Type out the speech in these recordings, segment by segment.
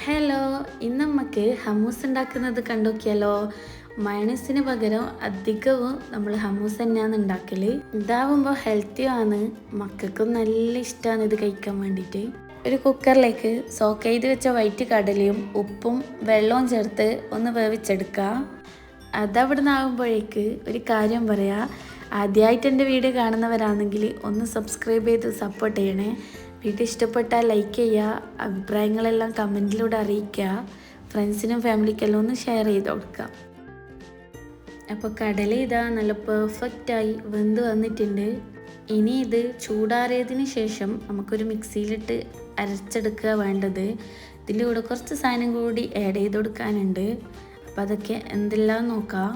Hello, ഇന്ന് നമുക്ക് hummus ഉണ്ടാക്കുന്നത് കണ്ടോക്കിയാലോ. മയണൈസിന് പകരം അധികവും നമ്മൾ ഹമ്മൂസ് തന്നെയാണ് ഉണ്ടാക്കൽ. ഇതാവുമ്പോൾ ഹെൽത്തിയാണ്, മക്കൾക്കും നല്ല ഇഷ്ടമാണ് ഇത് കഴിക്കാൻ വേണ്ടിയിട്ട്. ഒരു കുക്കറിലേക്ക് സോക്ക് ചെയ്ത് വെച്ച വൈറ്റ് കടലയും ഉപ്പും വെള്ളവും ചേർത്ത് ഒന്ന് വേവിച്ചെടുക്കുക. അതവിടെ നിന്നാകുമ്പോഴേക്ക് ഒരു കാര്യം പറയാം. ആദ്യമായിട്ട് എൻ്റെ വീഡിയോ കാണുന്നവരാണെങ്കിൽ ഒന്ന് സബ്സ്ക്രൈബ് ചെയ്ത് സപ്പോർട്ട് ചെയ്യണേ. വീഡിയോ ഇഷ്ടപ്പെട്ടാൽ ലൈക്ക് ചെയ്യുക, അഭിപ്രായങ്ങളെല്ലാം കമൻറ്റിലൂടെ അറിയിക്കുക, ഫ്രണ്ട്സിനും ഫാമിലിക്കെല്ലാം ഒന്ന് ഷെയർ ചെയ്ത് കൊടുക്കുക. അപ്പോൾ കടല ഇതാ നല്ല പെർഫെക്റ്റായി വെന്ത് വന്നിട്ടുണ്ട്. ഇനി ഇത് ചൂടാറിയതിന് ശേഷം നമുക്കൊരു മിക്സിയിലിട്ട് അരച്ചെടുക്കുക വേണ്ടത്. ഇതിൻ്റെ കൂടെ കുറച്ച് സാധനം കൂടി ആഡ് ചെയ്ത് കൊടുക്കാനുണ്ട്. അപ്പോൾ അതൊക്കെ എന്തെല്ലാം നോക്കാം.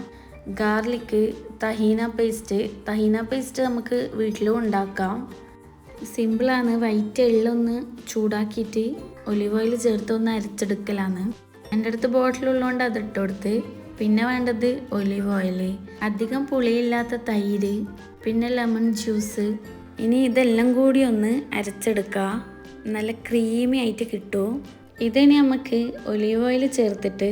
ഗാർലിക്ക്, തഹീന പേസ്റ്റ് നമുക്ക് വീട്ടിലും ഉണ്ടാക്കാം. സിമ്പിളാണ്. വൈറ്റ് എള്ളൊന്ന് ചൂടാക്കിയിട്ട് ഒലിവ് ഓയിൽ ചേർത്ത് ഒന്ന് അരച്ചെടുക്കലാണ്. എൻ്റെ അടുത്ത് ബോട്ടിലുള്ളതുകൊണ്ട് അതിട്ട് കൊടുത്ത്. പിന്നെ വേണ്ടത് ഒലിവ് ഓയിൽ, അധികം പുളിയില്ലാത്ത തൈര്, പിന്നെ ലെമൺ ജ്യൂസ്. ഇനി ഇതെല്ലാം കൂടി ഒന്ന് അരച്ചെടുക്കുക. നല്ല ക്രീമി ആയിട്ട് കിട്ടും. ഇതിനി നമുക്ക് ഒലിവ് ഓയിൽ ചേർത്തിട്ട്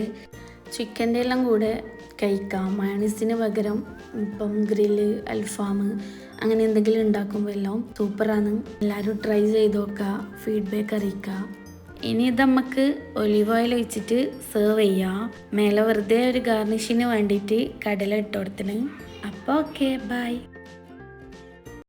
ചിക്കൻ്റെ എല്ലാം കൂടെ കഴിക്കാം. മയണൈസിന് പകരം ഇപ്പം ഗ്രില്ല്, അൽഫാം അങ്ങനെ എന്തെങ്കിലും ഉണ്ടാക്കുമ്പോൾ എല്ലാം സൂപ്പറാണ്. എല്ലാവരും ട്രൈ ചെയ്ത് നോക്കുക, ഫീഡ്ബാക്ക് അറിയിക്കുക. ഇനി ഇത് നമുക്ക് ഒലിവ് ഓയിൽ ഒഴിച്ചിട്ട് സെർവ് ചെയ്യാം. മേലെ വെറുതെ ഒരു ഗാർണിഷിന് വേണ്ടിയിട്ട് കടല ഇട്ട് കൊടുത്തിന്. അപ്പോൾ ഓക്കെ, ബൈ.